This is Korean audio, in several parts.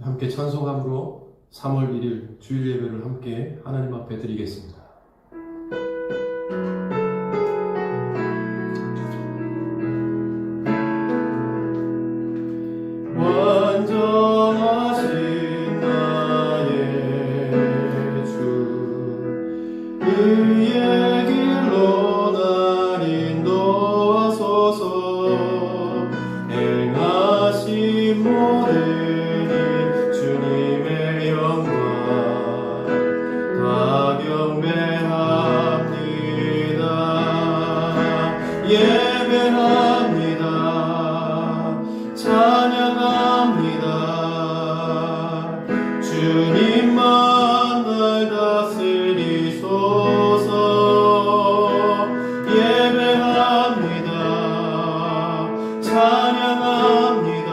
함께 찬송함으로 3월 1일 주일 예배를 함께 하나님 앞에 드리겠습니다. 완전하신 나의 주, 그의 길로 날 인도하소서. 행하신 모든 일 주님의 영광 다 경배합니다. 예배합니다. 찬양합니다. 주님만 날 다스리소서. 예배합니다. 찬양합니다.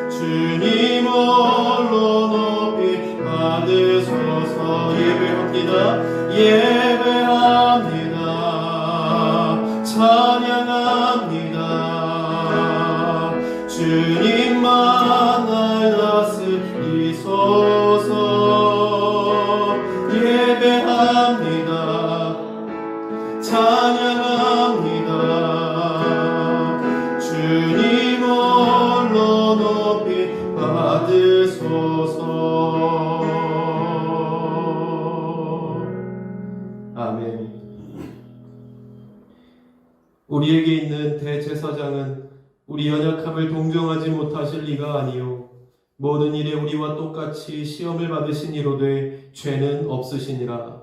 주님 홀로 높이 받으소서. 예배합니다. 예배합니다. 찬양합니다. 주님만 날 다스리소서. 예배합니다. 찬양합니다. 주님 홀로 높이 받으소서. 아멘. 우리에게 있는 대제사장은 우리 연약함을 동정하지 못하실 리가 아니요 모든 일에 우리와 똑같이 시험을 받으신 이로되 죄는 없으시니라.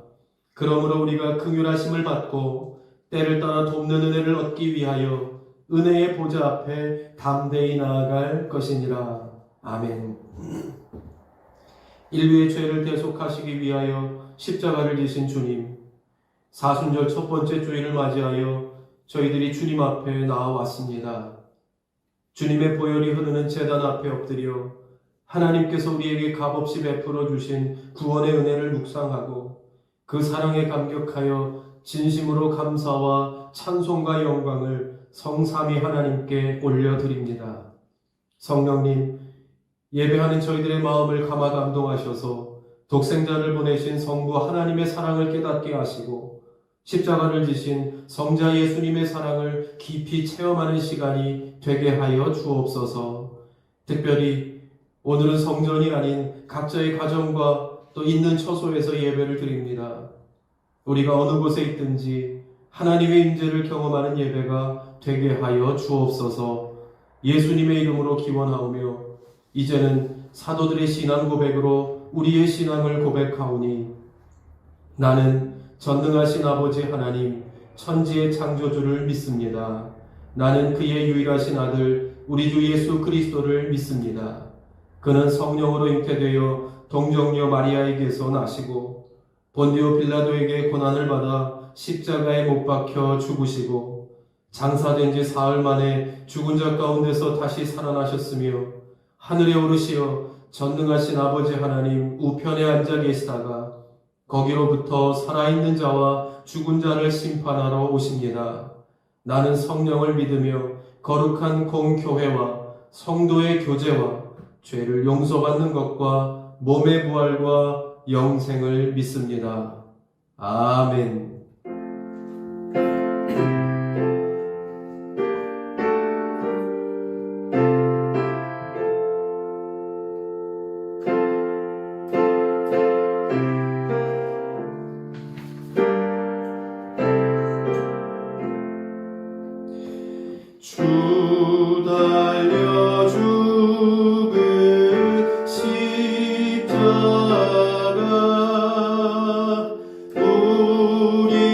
그러므로 우리가 긍휼하심을 받고 때를 따라 돕는 은혜를 얻기 위하여 은혜의 보좌 앞에 담대히 나아갈 것이니라. 아멘. 인류의 죄를 대속하시기 위하여 십자가를 지신 주님, 사순절 첫 번째 주일을 맞이하여 저희들이 주님 앞에 나아왔습니다. 주님의 보혈이 흐르는 제단 앞에 엎드려 하나님께서 우리에게 값없이 베풀어 주신 구원의 은혜를 묵상하고 그 사랑에 감격하여 진심으로 감사와 찬송과 영광을 성삼위 하나님께 올려드립니다. 성령님, 예배하는 저희들의 마음을 감화 감동하셔서 독생자를 보내신 성부 하나님의 사랑을 깨닫게 하시고 십자가를 지신 성자 예수님의 사랑을 깊이 체험하는 시간이 되게 하여 주옵소서. 특별히 오늘은 성전이 아닌 각자의 가정과 또 있는 처소에서 예배를 드립니다. 우리가 어느 곳에 있든지 하나님의 임재를 경험하는 예배가 되게 하여 주옵소서. 예수님의 이름으로 기원하오며 이제는 사도들의 신앙 고백으로 우리의 신앙을 고백하오니 나는 전능하신 아버지 하나님 천지의 창조주를 믿습니다. 나는 그의 유일하신 아들 우리 주 예수 그리스도를 믿습니다. 그는 성령으로 잉태되어 동정녀 마리아에게서 나시고 본디오 빌라도에게 고난을 받아 십자가에 못 박혀 죽으시고 장사된 지 사흘 만에 죽은 자 가운데서 다시 살아나셨으며 하늘에 오르시어 전능하신 아버지 하나님 우편에 앉아 계시다가 거기로부터 살아있는 자와 죽은 자를 심판하러 오십니다. 나는 성령을 믿으며 거룩한 공교회와 성도의 교제와 죄를 용서받는 것과 몸의 부활과 영생을 믿습니다. 아멘. 주 달려 죽은 십자가 우리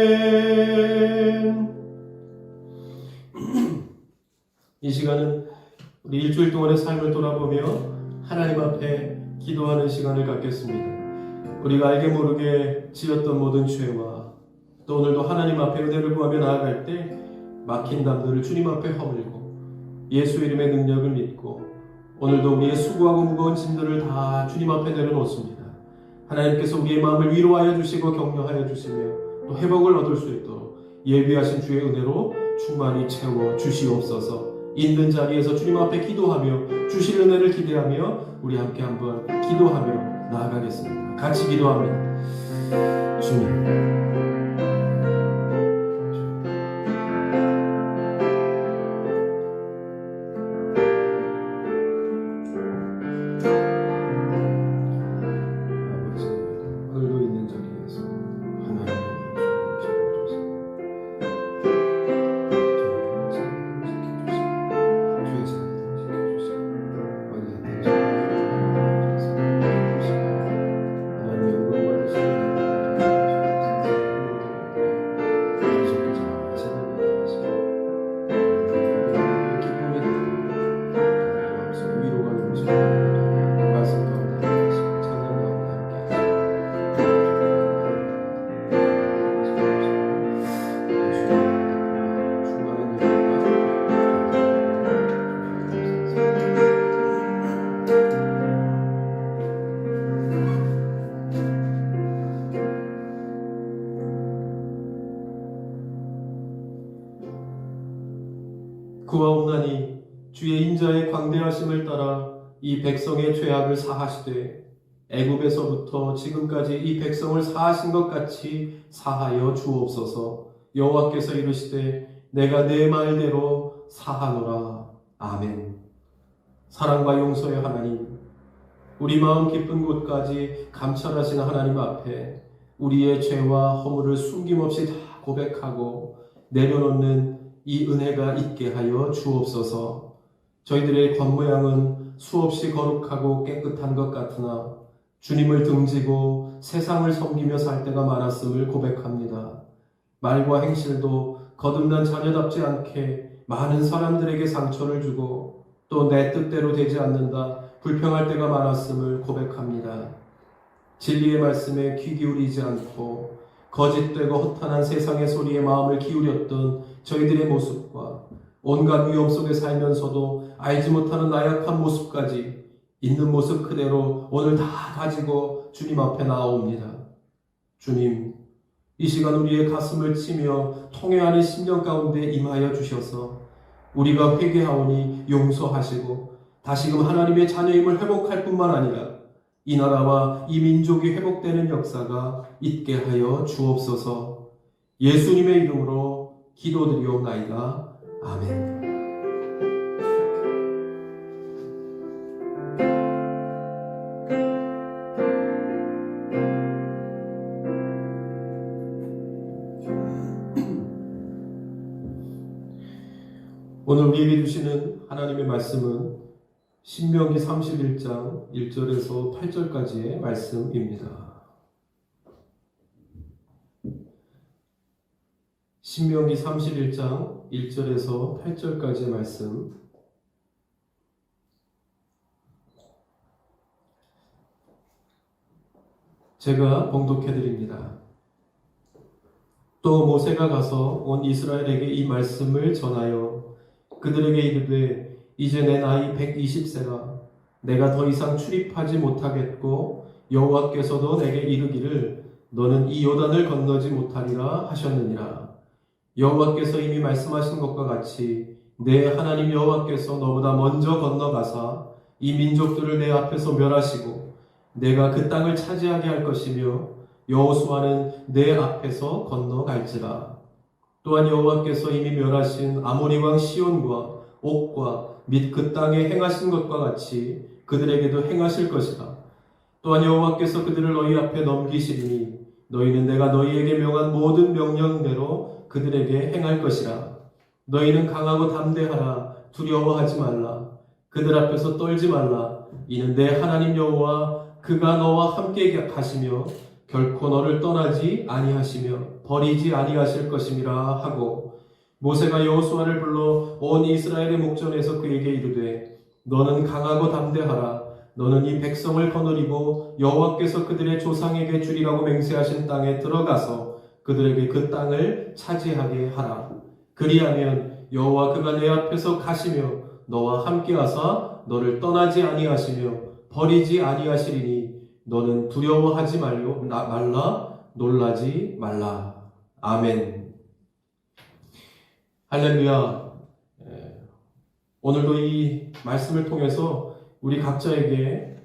아멘. 이 시간은 우리 일주일 동안의 삶을 돌아보며 하나님 앞에 기도하는 시간을 갖겠습니다. 우리가 알게 모르게 지었던 모든 죄와 또 오늘도 하나님 앞에 은혜를 구하며 나아갈 때 막힌 담들을 주님 앞에 허물고 예수 이름의 능력을 믿고 오늘도 우리의 수고하고 무거운 짐들을 다 주님 앞에 내려놓습니다. 하나님께서 우리의 마음을 위로하여 주시고 격려하여 주시며 또 회복을 얻을 수 있도록 예비하신 주의 은혜로 충만히 채워 주시옵소서. 있는 자리에서 주님 앞에 기도하며 주실 은혜를 기대하며 우리 함께 한번 기도하며 나아가겠습니다. 같이 기도합니다. 주님, 구하옵나니 주의 인자의 광대하심을 따라 이 백성의 죄악을 사하시되 애굽에서부터 지금까지 이 백성을 사하신 것 같이 사하여 주옵소서. 여호와께서 이르시되 내가 내 말대로 사하노라. 아멘. 사랑과 용서의 하나님, 우리 마음 깊은 곳까지 감찰하시는 하나님 앞에 우리의 죄와 허물을 숨김없이 다 고백하고 내려놓는 이 은혜가 있게 하여 주옵소서. 저희들의 겉모양은 수없이 거룩하고 깨끗한 것 같으나 주님을 등지고 세상을 섬기며 살 때가 많았음을 고백합니다. 말과 행실도 거듭난 자녀답지 않게 많은 사람들에게 상처를 주고 또 내 뜻대로 되지 않는다 불평할 때가 많았음을 고백합니다. 진리의 말씀에 귀 기울이지 않고 거짓되고 허탄한 세상의 소리에 마음을 기울였던 저희들의 모습과 온갖 위험 속에 살면서도 알지 못하는 나약한 모습까지 있는 모습 그대로 오늘 다 가지고 주님 앞에 나옵니다. 주님, 이 시간 우리의 가슴을 치며 통회하는 심령 가운데 임하여 주셔서 우리가 회개하오니 용서하시고 다시금 하나님의 자녀임을 회복할 뿐만 아니라 이 나라와 이 민족이 회복되는 역사가 있게 하여 주옵소서. 예수님의 이름으로 기도드리옵나이다. 아멘. 오늘 우리에게 주시는 하나님의 말씀은 신명기 31장 1절에서 8절까지의 말씀입니다. 신명기 31장 1절에서 8절까지의 말씀. 제가 봉독해 드립니다. 또 모세가 가서 온 이스라엘에게 이 말씀을 전하여 그들에게 이르되 이제 내 나이 120세라 내가 더 이상 출입하지 못하겠고 여호와께서도 내게 이르기를 너는 이 요단을 건너지 못하리라 하셨느니라. 여호와께서 이미 말씀하신 것과 같이 내 하나님 여호와께서 너보다 먼저 건너가사 이 민족들을 내 앞에서 멸하시고 내가 그 땅을 차지하게 할 것이며 여호수아는 내 앞에서 건너갈지라. 또한 여호와께서 이미 멸하신 아모리 왕 시온과 옥과 및 그 땅에 행하신 것과 같이 그들에게도 행하실 것이다. 또한 여호와께서 그들을 너희 앞에 넘기시리니 너희는 내가 너희에게 명한 모든 명령대로 그들에게 행할 것이라. 너희는 강하고 담대하라. 두려워하지 말라. 그들 앞에서 떨지 말라. 이는 내 하나님 여호와 그가 너와 함께 가시며 결코 너를 떠나지 아니하시며 버리지 아니하실 것임이라 하고 모세가 여호수아를 불러 온 이스라엘의 목전에서 그에게 이르되 너는 강하고 담대하라. 너는 이 백성을 거느리고 여호와께서 그들의 조상에게 주리라고 맹세하신 땅에 들어가서 그들에게 그 땅을 차지하게 하라. 그리하면 여호와 그가 내 앞에서 가시며 너와 함께하사 너를 떠나지 아니하시며 버리지 아니하시리니 너는 두려워하지 말라 놀라지 말라. 아멘. 할렐루야. 오늘도 이 말씀을 통해서 우리 각자에게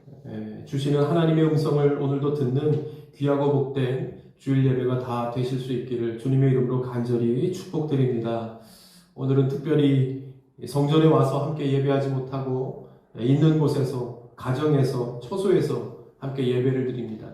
주시는 하나님의 음성을 오늘도 듣는 귀하고 복된 주일 예배가 다 되실 수 있기를 주님의 이름으로 간절히 축복드립니다. 오늘은 특별히 성전에 와서 함께 예배하지 못하고 있는 곳에서, 가정에서, 처소에서 함께 예배를 드립니다.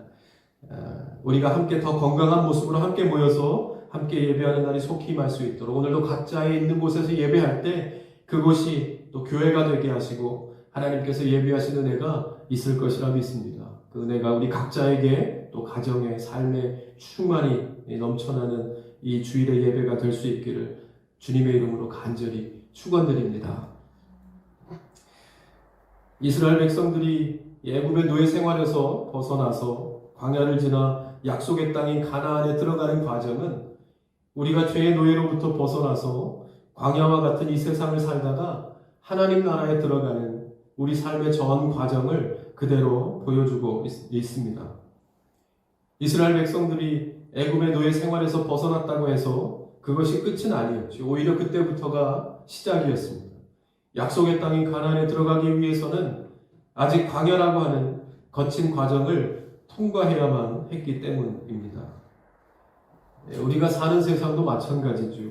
우리가 함께 더 건강한 모습으로 함께 모여서 함께 예배하는 날이 속히 임할 수 있도록 오늘도 각자의 있는 곳에서 예배할 때 그곳이 또 교회가 되게 하시고 하나님께서 예배하시는 은혜가 있을 것이라 믿습니다. 그 은혜가 우리 각자에게 또 가정의 삶에 충만히 넘쳐나는 이 주일의 예배가 될 수 있기를 주님의 이름으로 간절히 축원드립니다. 이스라엘 백성들이 애굽의 노예 생활에서 벗어나서 광야를 지나 약속의 땅인 가나안에 들어가는 과정은 우리가 죄의 노예로부터 벗어나서 광야와 같은 이 세상을 살다가 하나님 나라에 들어가는 우리 삶의 전 과정을 그대로 보여주고 있습니다. 이스라엘 백성들이 애굽의 노예 생활에서 벗어났다고 해서 그것이 끝은 아니었죠. 오히려 그때부터가 시작이었습니다. 약속의 땅인 가나안에 들어가기 위해서는 아직 광야라고 하는 거친 과정을 통과해야만 했기 때문입니다. 우리가 사는 세상도 마찬가지죠.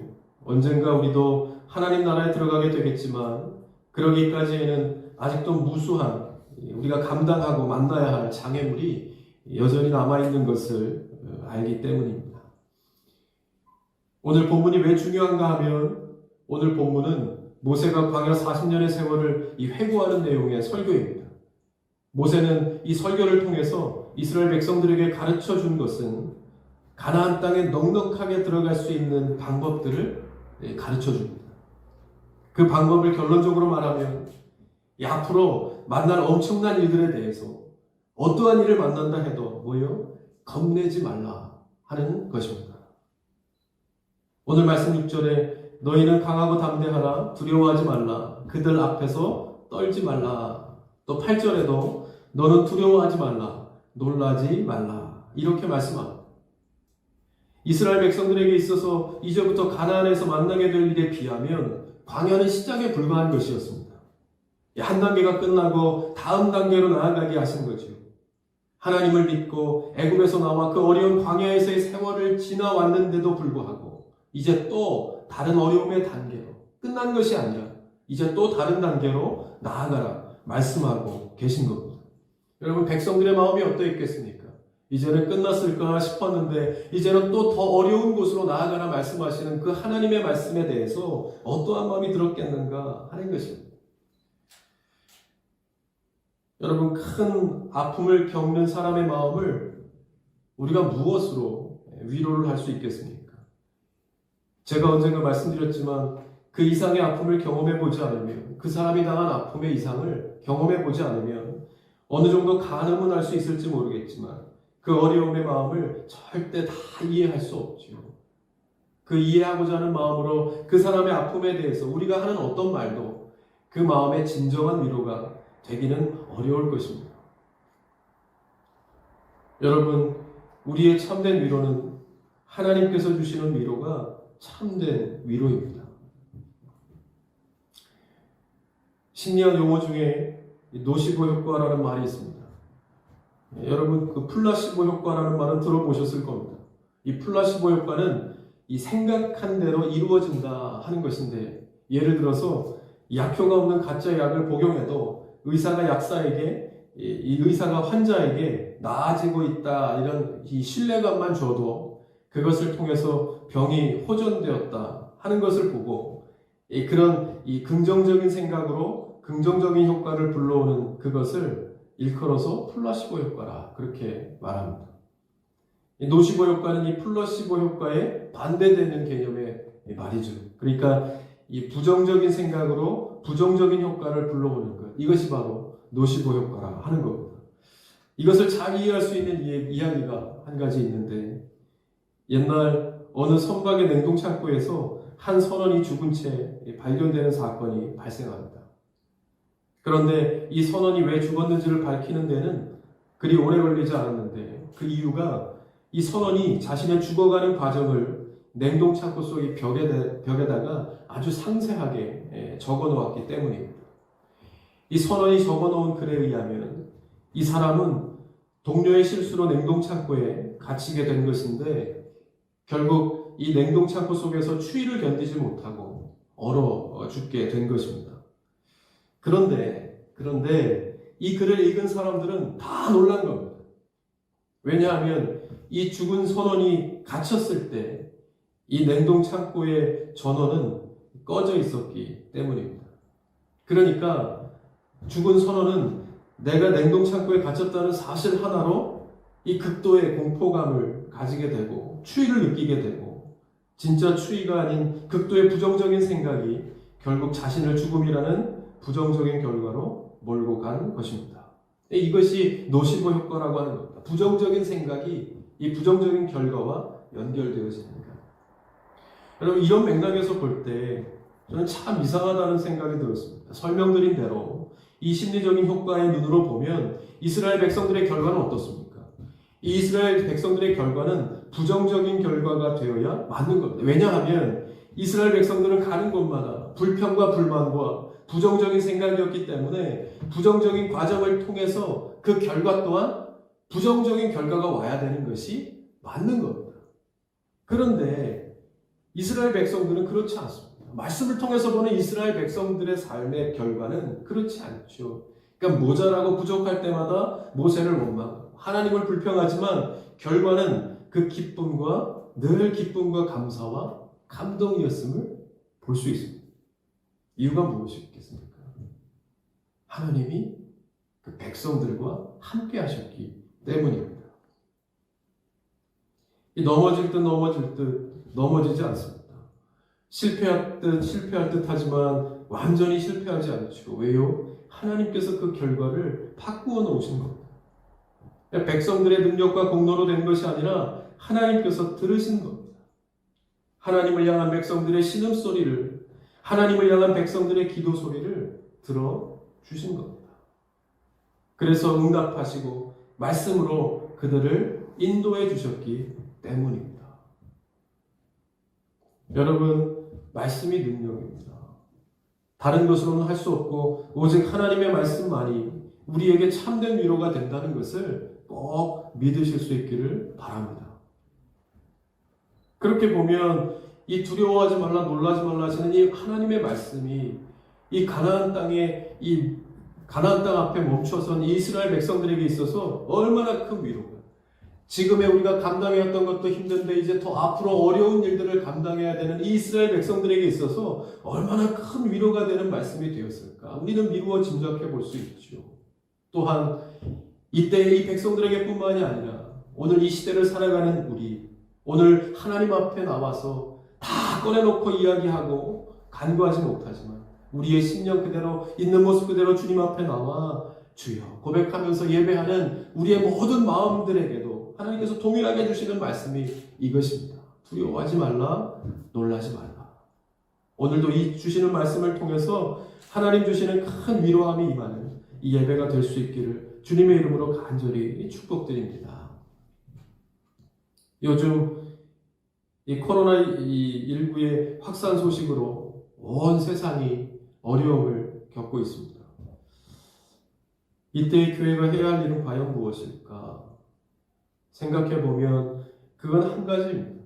언젠가 우리도 하나님 나라에 들어가게 되겠지만 그러기까지에는 아직도 무수한 우리가 감당하고 만나야 할 장애물이 여전히 남아있는 것을 알기 때문입니다. 오늘 본문이 왜 중요한가 하면 오늘 본문은 모세가 광야 40년의 세월을 회고하는 내용의 설교입니다. 모세는 이 설교를 통해서 이스라엘 백성들에게 가르쳐 준 것은 가나안 땅에 넉넉하게 들어갈 수 있는 방법들을 가르쳐 줍니다. 그 방법을 결론적으로 말하면 앞으로 만날 엄청난 일들에 대해서 어떠한 일을 만난다 해도 겁내지 말라 하는 것입니다. 오늘 말씀 6절에 너희는 강하고 담대하라 두려워하지 말라 그들 앞에서 떨지 말라. 또 8절에도 너는 두려워하지 말라 놀라지 말라 이렇게 말씀합니다. 이스라엘 백성들에게 있어서 이제부터 가나안에서 만나게 될 일에 비하면 광야는 시작에 불과한 것이었습니다. 한 단계가 끝나고 다음 단계로 나아가게 하신 거죠. 하나님을 믿고 애굽에서 나와 그 어려운 광야에서의 세월을 지나왔는데도 불구하고 이제 또 다른 어려움의 단계로 끝난 것이 아니라 이제 또 다른 단계로 나아가라 말씀하고 계신 겁니다. 여러분 백성들의 마음이 어떠했겠습니까? 이제는 끝났을까 싶었는데 이제는 또 더 어려운 곳으로 나아가라 말씀하시는 그 하나님의 말씀에 대해서 어떠한 마음이 들었겠는가 하는 것입니다. 여러분 큰 아픔을 겪는 사람의 마음을 우리가 무엇으로 위로를 할 수 있겠습니까? 제가 언젠가 말씀드렸지만 그 이상의 아픔을 경험해보지 않으면 그 사람이 당한 아픔의 이상을 경험해보지 않으면 어느 정도 가늠은 할 수 있을지 모르겠지만 그 어려움의 마음을 절대 다 이해할 수 없죠. 그 이해하고자 하는 마음으로 그 사람의 아픔에 대해서 우리가 하는 어떤 말도 그 마음의 진정한 위로가 되기는 어려울 것입니다. 여러분, 우리의 참된 위로는 하나님께서 주시는 위로가 참된 위로입니다. 심리학 용어 중에 노시보 효과라는 말이 있습니다. 여러분 그 플라시보 효과라는 말은 들어보셨을 겁니다. 이 플라시보 효과는 이 생각한 대로 이루어진다 하는 것인데 예를 들어서 약효가 없는 가짜 약을 복용해도 의사가 약사에게 이 의사가 환자에게 나아지고 있다 이런 이 신뢰감만 줘도 그것을 통해서 병이 호전되었다 하는 것을 보고 그런 이 긍정적인 생각으로 긍정적인 효과를 불러오는 그것을 일컬어서 플라시보 효과라 그렇게 말합니다. 이 노시보 효과는 이 플라시보 효과에 반대되는 개념의 말이죠. 그러니까 이 부정적인 생각으로 부정적인 효과를 불러오는 것. 이것이 바로 노시보 효과라 하는 겁니다. 이것을 잘 이해할 수 있는 이야기가 한 가지 있는데, 옛날 어느 선박의 냉동창고에서 한 선원이 죽은 채 발견되는 사건이 발생합니다. 그런데 이 선원이 왜 죽었는지를 밝히는 데는 그리 오래 걸리지 않았는데, 그 이유가 이 선원이 자신의 죽어가는 과정을 냉동창고 속의 벽에다가 아주 상세하게 적어 놓았기 때문입니다. 이 선원이 적어 놓은 글에 의하면 이 사람은 동료의 실수로 냉동창고에 갇히게 된 것인데, 결국 이 냉동창고 속에서 추위를 견디지 못하고 얼어 죽게 된 것입니다. 그런데 이 글을 읽은 사람들은 다 놀란 겁니다. 왜냐하면 이 죽은 선원이 갇혔을 때 이 냉동창고의 전원은 꺼져 있었기 때문입니다. 그러니까 죽은 선원은 내가 냉동창고에 갇혔다는 사실 하나로 이 극도의 공포감을 가지게 되고 추위를 느끼게 되고, 진짜 추위가 아닌 극도의 부정적인 생각이 결국 자신을 죽음이라는 부정적인 결과로 몰고 간 것입니다. 이것이 노시보 효과라고 하는 겁니다. 부정적인 생각이 이 부정적인 결과와 연결되어지는 것. 여러분, 이런 맥락에서 볼 때 저는 참 이상하다는 생각이 들었습니다. 설명드린 대로 이 심리적인 효과의 눈으로 보면 이스라엘 백성들의 결과는 어떻습니까? 이 이스라엘 백성들의 결과는 부정적인 결과가 되어야 맞는 겁니다. 왜냐하면 이스라엘 백성들은 가는 곳마다 불평과 불만과 부정적인 생각이었기 때문에 부정적인 과정을 통해서 그 결과 또한 부정적인 결과가 와야 되는 것이 맞는 겁니다. 그런데 이스라엘 백성들은 그렇지 않습니다. 말씀을 통해서 보는 이스라엘 백성들의 삶의 결과는 그렇지 않죠. 그러니까 모자라고 부족할 때마다 모세를 원망하고 하나님을 불평하지만 결과는 그 기쁨과 늘 기쁨과 감사와 감동이었음을 볼 수 있습니다. 이유가 무엇이겠습니까? 하나님이 그 백성들과 함께 하셨기 때문입니다. 이 넘어질 듯 넘어지지 않습니다. 실패할 듯 하지만 완전히 실패하지 않죠. 왜요? 하나님께서 그 결과를 바꾸어 놓으신 겁니다. 백성들의 능력과 공로로 된 것이 아니라 하나님께서 들으신 겁니다. 하나님을 향한 백성들의 신음소리를, 하나님을 향한 백성들의 기도 소리를 들어주신 겁니다. 그래서 응답하시고 말씀으로 그들을 인도해 주셨기 때문입니다. 여러분, 말씀이 능력입니다. 다른 것으로는 할 수 없고 오직 하나님의 말씀만이 우리에게 참된 위로가 된다는 것을 꼭 믿으실 수 있기를 바랍니다. 그렇게 보면 이 두려워하지 말라 놀라지 말라 하시는 이 하나님의 말씀이 이 가나안 땅 앞에 멈춰선 이스라엘 백성들에게 있어서 얼마나 큰 위로가, 지금의 우리가 감당해왔던 것도 힘든데 이제 더 앞으로 어려운 일들을 감당해야 되는 이 이스라엘 백성들에게 있어서 얼마나 큰 위로가 되는 말씀이 되었을까? 우리는 미루어 짐작해 볼 수 있죠. 또한 이때의 이 백성들에게 뿐만이 아니라 오늘 이 시대를 살아가는 우리, 오늘 하나님 앞에 나와서 다 꺼내놓고 이야기하고 간구하지 못하지만 우리의 심령 그대로 있는 모습 그대로 주님 앞에 나와 주여 고백하면서 예배하는 우리의 모든 마음들에게도 하나님께서 동일하게 해주시는 말씀이 이것입니다. 두려워하지 말라, 놀라지 말라. 오늘도 이 주시는 말씀을 통해서 하나님 주시는 큰 위로함이 임하는 이 예배가 될 수 있기를 주님의 이름으로 간절히 축복드립니다. 요즘 이 코로나19의 확산 소식으로 온 세상이 어려움을 겪고 있습니다. 이때 교회가 해야 할 일은 과연 무엇일까? 생각해보면 그건 한 가지입니다.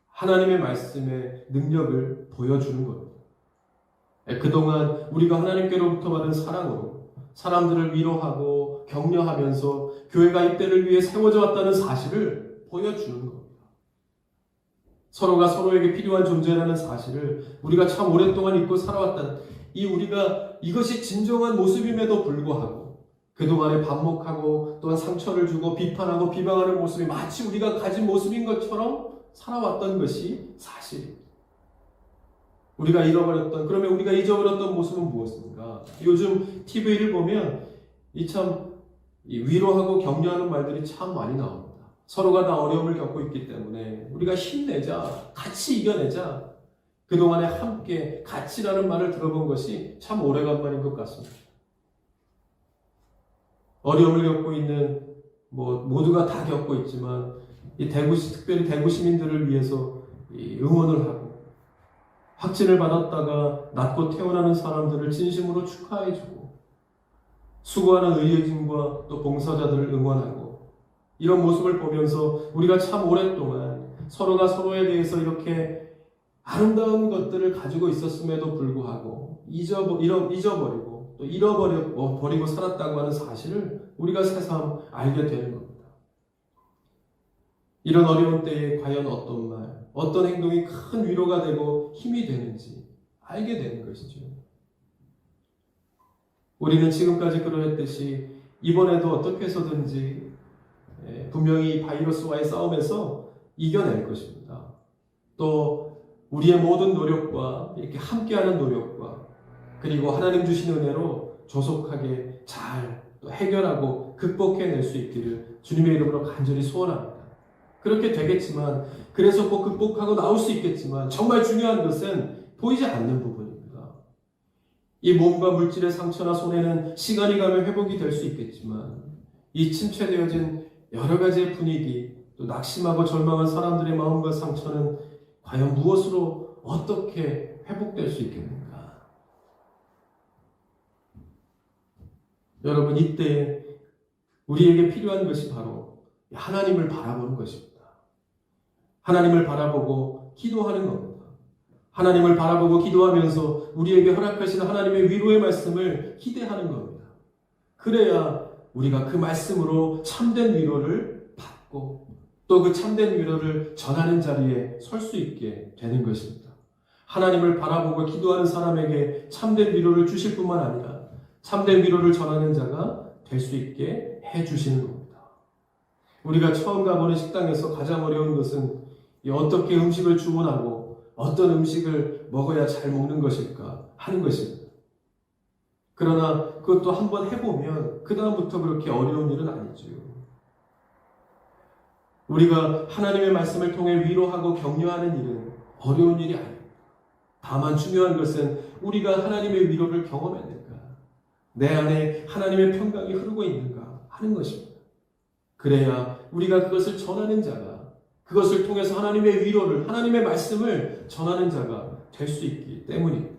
하나님의 말씀의 능력을 보여주는 겁니다. 그동안 우리가 하나님께로부터 받은 사랑으로 사람들을 위로하고 격려하면서 교회가 이때를 위해 세워져 왔다는 사실을 보여주는 겁니다. 서로가 서로에게 필요한 존재라는 사실을 우리가 참 오랫동안 잊고 살아왔다는 우리가 이것이 진정한 모습임에도 불구하고 그동안에 반목하고 또한 상처를 주고 비판하고 비방하는 모습이 마치 우리가 가진 모습인 것처럼 살아왔던 것이 사실입니다. 그러면 우리가 잊어버렸던 모습은 무엇인가? 요즘 TV를 보면 이 위로하고 격려하는 말들이 참 많이 나옵니다. 서로가 다 어려움을 겪고 있기 때문에 우리가 힘내자, 같이 이겨내자. 그동안에 함께 같이라는 말을 들어본 것이 참 오래간만인 것 같습니다. 어려움을 겪고 있는 모두가 다 겪고 있지만 특별히 대구 시민들을 위해서 응원을 하고 확진을 받았다가 낫고 퇴원하는 사람들을 진심으로 축하해주고 수고하는 의료진과 또 봉사자들을 응원하고 이런 모습을 보면서 우리가 참 오랫동안 서로가 서로에 대해서 이렇게 아름다운 것들을 가지고 있었음에도 불구하고 잊어버리고 또 잃어버리고 살았다고 하는 사실을 우리가 새삼 알게 되는 겁니다. 이런 어려운 때에 과연 어떤 말, 어떤 행동이 큰 위로가 되고 힘이 되는지 알게 되는 것이죠. 우리는 지금까지 그러했듯이 이번에도 어떻게 해서든지 분명히 바이러스와의 싸움에서 이겨낼 것입니다. 또 우리의 모든 노력과 이렇게 함께하는 노력과 그리고 하나님 주신 은혜로 조속하게 잘 또 해결하고 극복해낼 수 있기를 주님의 이름으로 간절히 소원합니다. 그렇게 되겠지만 그래서 꼭 극복하고 나올 수 있겠지만 정말 중요한 것은 보이지 않는 부분입니다. 이 몸과 물질의 상처나 손해는 시간이 가면 회복이 될 수 있겠지만 이 침체되어진 여러 가지의 분위기 또 낙심하고 절망한 사람들의 마음과 상처는 과연 무엇으로 어떻게 회복될 수 있겠는가? 여러분 이때 우리에게 필요한 것이 바로 하나님을 바라보는 것입니다. 하나님을 바라보고 기도하는 겁니다. 하나님을 바라보고 기도하면서 우리에게 허락하시는 하나님의 위로의 말씀을 기대하는 겁니다. 그래야 우리가 그 말씀으로 참된 위로를 받고 또 그 참된 위로를 전하는 자리에 설 수 있게 되는 것입니다. 하나님을 바라보고 기도하는 사람에게 참된 위로를 주실 뿐만 아니라 참된 위로를 전하는 자가 될 수 있게 해주시는 겁니다. 우리가 처음 가보는 식당에서 가장 어려운 것은 어떻게 음식을 주문하고 어떤 음식을 먹어야 잘 먹는 것일까 하는 것입니다. 그러나 그것도 한번 해보면 그 다음부터 그렇게 어려운 일은 아니죠. 우리가 하나님의 말씀을 통해 위로하고 격려하는 일은 어려운 일이 아닙니다. 다만 중요한 것은 우리가 하나님의 위로를 경험했는가, 내 안에 하나님의 평강이 흐르고 있는가 하는 것입니다. 그래야 우리가 그것을 전하는 자가, 그것을 통해서 하나님의 위로를, 하나님의 말씀을 전하는 자가 될 수 있기 때문입니다.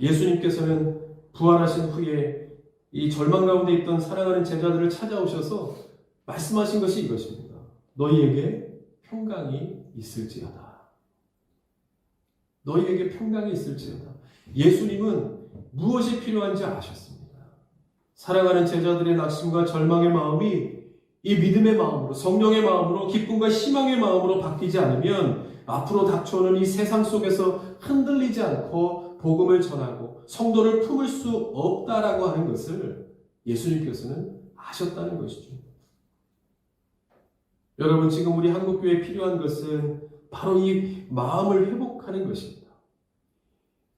예수님께서는 부활하신 후에 이 절망 가운데 있던 사랑하는 제자들을 찾아오셔서 말씀하신 것이 이것입니다. 너희에게 평강이 있을지어다. 너희에게 평강이 있을지어다. 예수님은 무엇이 필요한지 아셨습니다. 사랑하는 제자들의 낙심과 절망의 마음이 이 믿음의 마음으로, 성령의 마음으로, 기쁨과 희망의 마음으로 바뀌지 않으면 앞으로 닥쳐오는 이 세상 속에서 흔들리지 않고 복음을 전하고 성도를 품을 수 없다라고 하는 것을 예수님께서는 아셨다는 것이죠. 여러분, 지금 우리 한국교회에 필요한 것은 바로 이 마음을 회복하는 것입니다.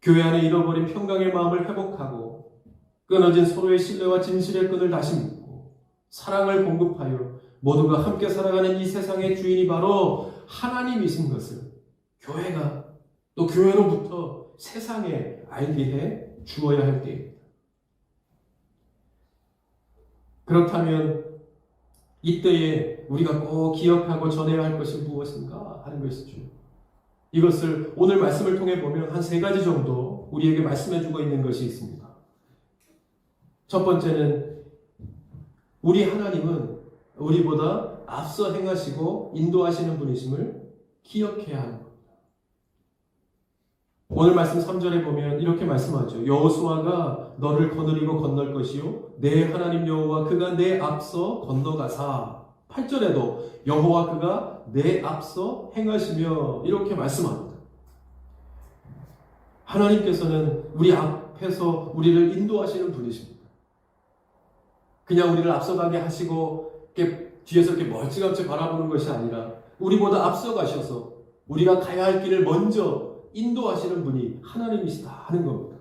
교회 안에 잃어버린 평강의 마음을 회복하고 끊어진 서로의 신뢰와 진실의 끈을 다시 묶고 사랑을 공급하여 모두가 함께 살아가는 이 세상의 주인이 바로 하나님이신 것을 교회가 또 교회로부터 세상에 알게 해 주어야 할 때입니다. 그렇다면 이때에 우리가 꼭 기억하고 전해야 할 것이 무엇인가 하는 것이죠. 이것을 오늘 말씀을 통해 보면 한 3가지 정도 우리에게 말씀해 주고 있는 것이 있습니다. 첫 번째는 우리 하나님은 우리보다 앞서 행하시고 인도하시는 분이심을 기억해야 하는 겁니다. 오늘 말씀 3절에 보면 이렇게 말씀하죠. 여호수아가 너를 거느리고 건널 것이요 내 하나님 여호와 그가 내 앞서 건너가사. 8절에도 여호와 그가 내 앞서 행하시며 이렇게 말씀합니다. 하나님께서는 우리 앞에서 우리를 인도하시는 분이십니다. 그냥 우리를 앞서가게 하시고 이렇게 뒤에서 이렇게 멀찌감치 바라보는 것이 아니라 우리보다 앞서가셔서 우리가 가야 할 길을 먼저 인도하시는 분이 하나님이시다 하는 겁니다.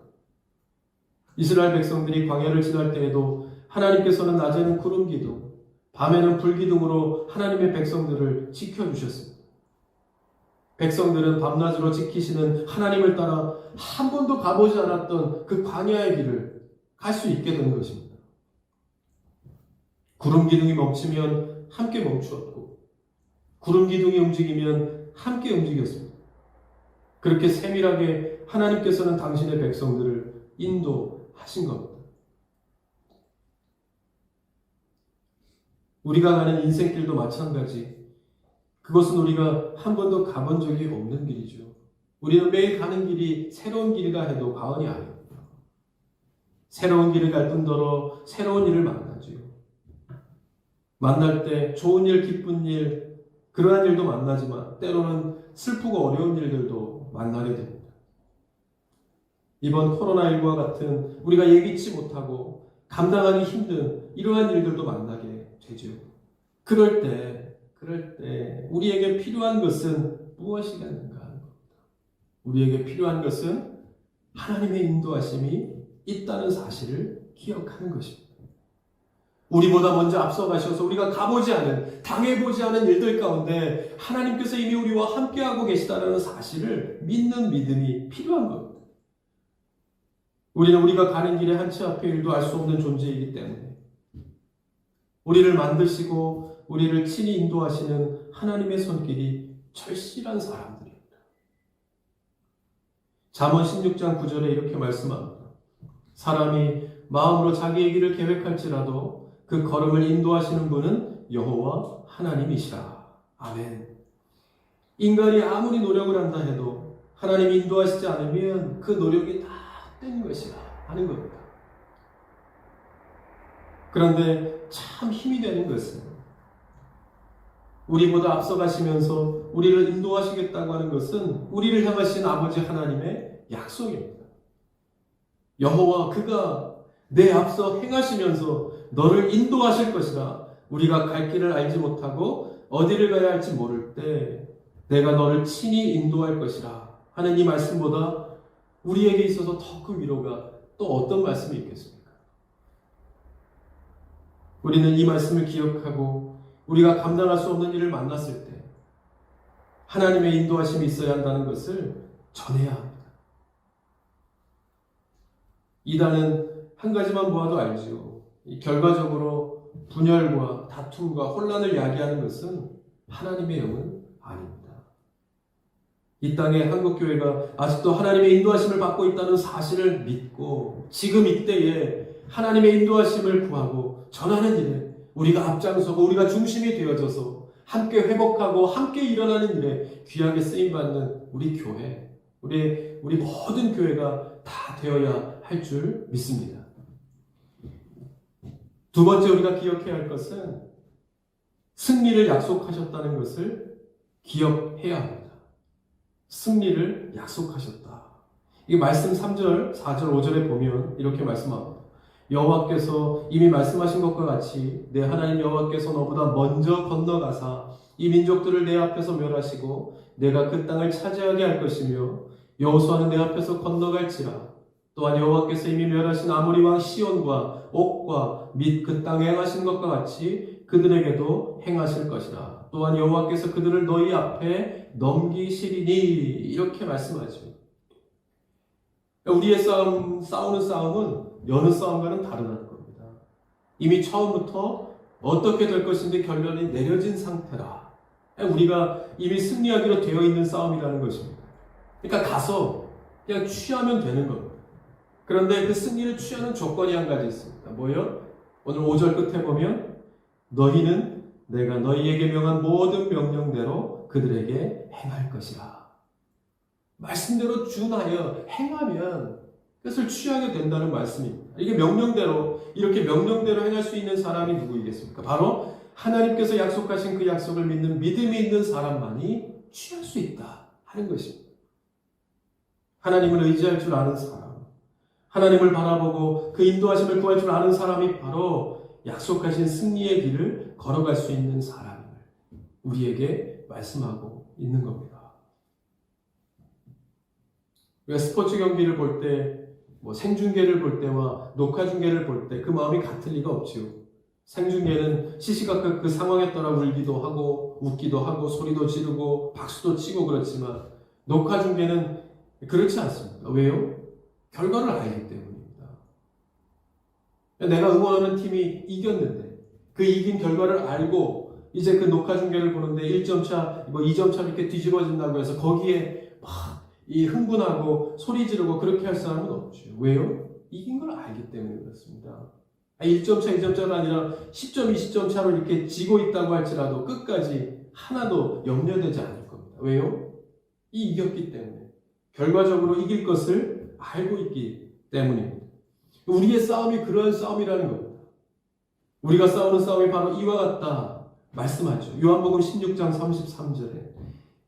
이스라엘 백성들이 광야를 지날 때에도 하나님께서는 낮에는 구름 기둥, 밤에는 불 기둥으로 하나님의 백성들을 지켜주셨습니다. 백성들은 밤낮으로 지키시는 하나님을 따라 한 번도 가보지 않았던 그 광야의 길을 갈 수 있게 된 것입니다. 구름 기둥이 멈추면 함께 멈추었고 구름 기둥이 움직이면 함께 움직였습니다. 그렇게 세밀하게 하나님께서는 당신의 백성들을 인도하신 겁니다. 우리가 가는 인생길도 마찬가지. 그것은 우리가 한 번도 가본 적이 없는 길이죠. 우리는 매일 가는 길이 새로운 길이라 해도 과언이 아닙니다. 새로운 길을 갈 뿐더러 새로운 일을 만나죠. 만날 때 좋은 일, 기쁜 일, 그러한 일도 만나지만 때로는 슬프고 어려운 일들도 만나게 됩니다. 이번 코로나19와 같은 우리가 예기치 못하고 감당하기 힘든 이러한 일들도 만나게 되죠. 그럴 때 우리에게 필요한 것은 무엇이겠는가 하는 겁니다. 우리에게 필요한 것은 하나님의 인도하심이 있다는 사실을 기억하는 것입니다. 우리보다 먼저 앞서가셔서 우리가 가보지 않은, 당해보지 않은 일들 가운데 하나님께서 이미 우리와 함께하고 계시다는 사실을 믿는 믿음이 필요한 겁니다. 우리는 우리가 가는 길에 한 치 앞의 일도 알 수 없는 존재이기 때문에 우리를 만드시고 우리를 친히 인도하시는 하나님의 손길이 절실한 사람들입니다. 잠언 16장 9절에 이렇게 말씀합니다. 사람이 마음으로 자기의 길을 계획할지라도 그 걸음을 인도하시는 분은 여호와 하나님이시라. 아멘. 인간이 아무리 노력을 한다 해도 하나님이 인도하시지 않으면 그 노력이 다 된 것이라 하는 겁니다. 그런데 참 힘이 되는 것은 우리보다 앞서가시면서 우리를 인도하시겠다고 하는 것은 우리를 향하신 아버지 하나님의 약속입니다. 여호와 그가 내 앞서 행하시면서 너를 인도하실 것이라. 우리가 갈 길을 알지 못하고 어디를 가야 할지 모를 때 내가 너를 친히 인도할 것이라 하는 이 말씀보다 우리에게 있어서 더 큰 위로가 또 어떤 말씀이 있겠습니까? 우리는 이 말씀을 기억하고 우리가 감당할 수 없는 일을 만났을 때 하나님의 인도하심이 있어야 한다는 것을 전해야 합니다. 이단은 한 가지만 보아도 알죠. 결과적으로 분열과 다툼과 혼란을 야기하는 것은 하나님의 영은 아닙니다. 이 땅에 한국교회가 아직도 하나님의 인도하심을 받고 있다는 사실을 믿고 지금 이때에 하나님의 인도하심을 구하고 전하는 일에 우리가 앞장서고 우리가 중심이 되어져서 함께 회복하고 함께 일어나는 일에 귀하게 쓰임받는 우리 교회, 우리 모든 교회가 다 되어야 할 줄 믿습니다. 두 번째 우리가 기억해야 할 것은 승리를 약속하셨다는 것을 기억해야 합니다. 승리를 약속하셨다. 이 말씀 3절, 4절, 5절에 보면 이렇게 말씀합니다. 여호와께서 이미 말씀하신 것과 같이 내 하나님 여호와께서 너보다 먼저 건너가사 이 민족들을 내 앞에서 멸하시고 내가 그 땅을 차지하게 할 것이며 여호수아는 내 앞에서 건너갈지라. 또한 여호와께서 이미 멸하신 아모리 왕 시온과 옥과 및 그 땅에 행하신 것과 같이 그들에게도 행하실 것이라. 또한 여호와께서 그들을 너희 앞에 넘기시리니. 이렇게 말씀하죠. 우리의 싸우는 싸움은 여느 싸움과는 다르다는 겁니다. 이미 처음부터 어떻게 될 것인지 결론이 내려진 상태라. 우리가 이미 승리하기로 되어 있는 싸움이라는 것입니다. 그러니까 가서 그냥 취하면 되는 겁니다. 그런데 그 승리를 취하는 조건이 한 가지 있습니다. 뭐요? 오늘 5절 끝에 보면 너희는 내가 너희에게 명한 모든 명령대로 그들에게 행할 것이라. 말씀대로 준하여 행하면 그것을 취하게 된다는 말씀입니다. 이게 명령대로, 이렇게 명령대로 행할 수 있는 사람이 누구이겠습니까? 바로 하나님께서 약속하신 그 약속을 믿는 믿음이 있는 사람만이 취할 수 있다 하는 것입니다. 하나님을 의지할 줄 아는 사람, 하나님을 바라보고 그 인도하심을 구할 줄 아는 사람이 바로 약속하신 승리의 길을 걸어갈 수 있는 사람임을 우리에게 말씀하고 있는 겁니다. 우리가 스포츠 경기를 볼 때, 생중계를 볼 때와 녹화 중계를 볼 때 그 마음이 같을 리가 없지요. 생중계는 시시각각 그 상황에 따라 울기도 하고 웃기도 하고 소리도 지르고 박수도 치고 그렇지만 녹화 중계는 그렇지 않습니다. 왜요? 결과를 알기 때문입니다. 내가 응원하는 팀이 이겼는데 그 이긴 결과를 알고 이제 그 녹화 중계를 보는데 1점 차, 2점 차 이렇게 뒤집어진다고 해서 거기에 막 이 흥분하고 소리 지르고 그렇게 할 사람은 없죠. 왜요? 이긴 걸 알기 때문에 그렇습니다. 1점 차, 2점 차가 아니라 10점, 20점 차로 이렇게 지고 있다고 할지라도 끝까지 하나도 염려되지 않을 겁니다. 왜요? 이겼기 때문에. 결과적으로 이길 것을 알고 있기 때문입니다. 우리의 싸움이 그러한 싸움이라는 겁니다. 우리가 싸우는 싸움이 바로 이와 같다 말씀하죠. 요한복음 16장 33절에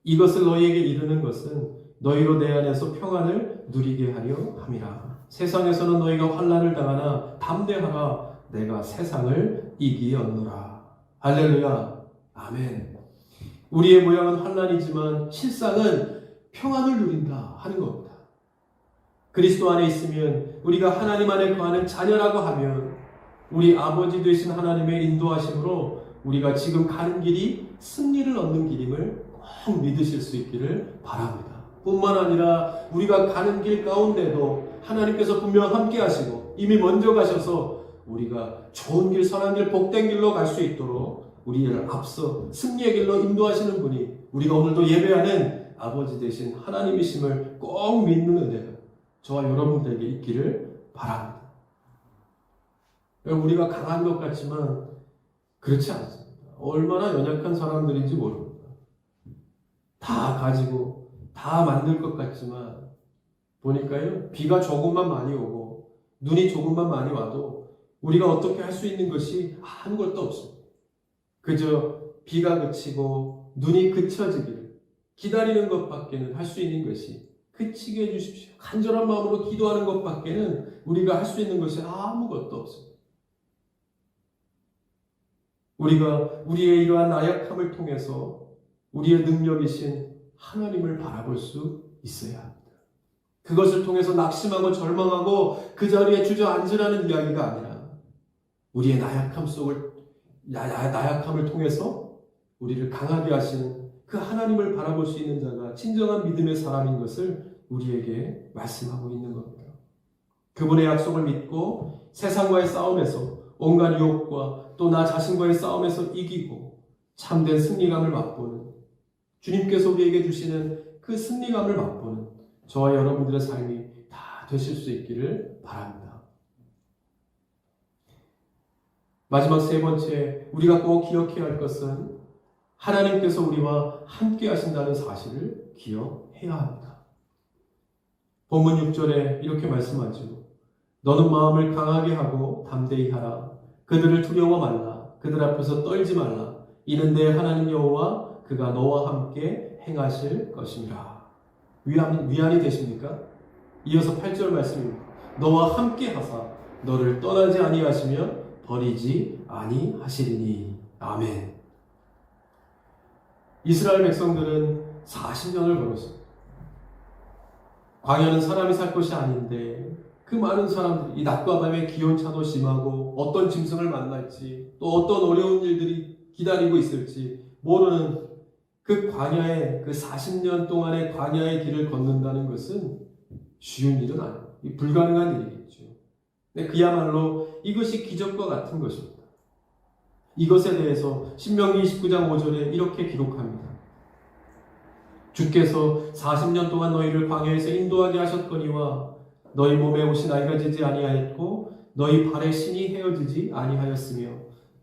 이것을 너희에게 이르는 것은 너희로 내 안에서 평안을 누리게 하려 함이라. 세상에서는 너희가 환난을 당하나 담대하라. 내가 세상을 이기었노라. 할렐루야. 아멘. 우리의 모양은 환난이지만 실상은 평안을 누린다 하는 겁니다. 그리스도 안에 있으면 우리가 하나님 안에 거하는 자녀라고 하면 우리 아버지 되신 하나님의 인도하심으로 우리가 지금 가는 길이 승리를 얻는 길임을 꼭 믿으실 수 있기를 바랍니다. 뿐만 아니라 우리가 가는 길 가운데도 하나님께서 분명 함께 하시고 이미 먼저 가셔서 우리가 좋은 길, 선한 길, 복된 길로 갈 수 있도록 우리를 앞서 승리의 길로 인도하시는 분이 우리가 오늘도 예배하는 아버지 되신 하나님이심을 꼭 믿는 은혜가 저와 여러분들에게 있기를 바랍니다. 우리가 강한 것 같지만 그렇지 않습니다. 얼마나 연약한 사람들인지 모릅니다. 다 가지고 다 만들 것 같지만 보니까요, 비가 조금만 많이 오고 눈이 조금만 많이 와도 우리가 어떻게 할 수 있는 것이 아무것도 없습니다. 그저 비가 그치고 눈이 그쳐지기를 기다리는 것밖에는 할 수 있는 것이 그치게 해주십시오. 간절한 마음으로 기도하는 것밖에는 우리가 할 수 있는 것이 아무것도 없습니다. 우리가 우리의 이러한 나약함을 통해서 우리의 능력이신 하나님을 바라볼 수 있어야 합니다. 그것을 통해서 낙심하고 절망하고 그 자리에 주저앉으라는 이야기가 아니라 우리의 나약함을 통해서 우리를 강하게 하시는 그 하나님을 바라볼 수 있는 자가 진정한 믿음의 사람인 것을 우리에게 말씀하고 있는 겁니다. 그분의 약속을 믿고 세상과의 싸움에서 온갖 유혹과 또 나 자신과의 싸움에서 이기고 참된 승리감을 맛보는 주님께서 우리에게 주시는 그 승리감을 맛보는 저와 여러분들의 삶이 다 되실 수 있기를 바랍니다. 마지막 세 번째, 우리가 꼭 기억해야 할 것은 하나님께서 우리와 함께 하신다는 사실을 기억해야 합니다. 본문 6절에 이렇게 말씀하죠. 너는 마음을 강하게 하고 담대히 하라. 그들을 두려워 말라. 그들 앞에서 떨지 말라. 이는 내 하나님 여호와 그가 너와 함께 행하실 것입니다. 위안이 되십니까? 이어서 8절 말씀입니다. 너와 함께 하사 너를 떠나지 아니하시며 버리지 아니하시리니. 아멘. 이스라엘 백성들은 40년을 걸었습니다. 광야는 사람이 살 곳이 아닌데 그 많은 사람들이 이 낮과 밤의 기온차도 심하고 어떤 짐승을 만날지 또 어떤 어려운 일들이 기다리고 있을지 모르는 그 광야의 그 40년 동안의 광야의 길을 걷는다는 것은 쉬운 일은 아니에요. 불가능한 일이겠죠. 근데 그야말로 이것이 기적과 같은 것입니다. 이것에 대해서 신명기 29장 5절에 이렇게 기록합니다. 주께서 40년 동안 너희를 광야에서 인도하게 하셨거니와 너희 몸에 옷이 낡아지지 아니하였고 너희 발에 신이 헤어지지 아니하였으며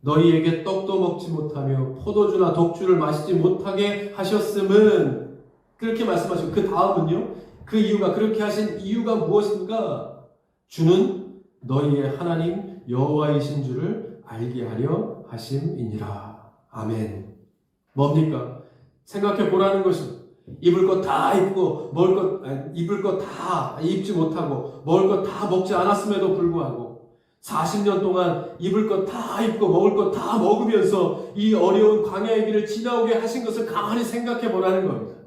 너희에게 떡도 먹지 못하며 포도주나 독주를 마시지 못하게 하셨음은 그렇게 말씀하시고 그 다음은요. 그 이유가 그렇게 하신 이유가 무엇인가? 주는 너희의 하나님 여호와이신 줄을 알게 하려 하심이니라. 아멘. 뭡니까? 생각해 보라는 것입니다. 입을 것 다 입고 입을 것 다 입지 못하고 먹을 것 다 먹지 않았음에도 불구하고 40년 동안 입을 것 다 입고 먹을 것 다 먹으면서 이 어려운 광야의 길을 지나오게 하신 것을 가만히 생각해 보라는 겁니다.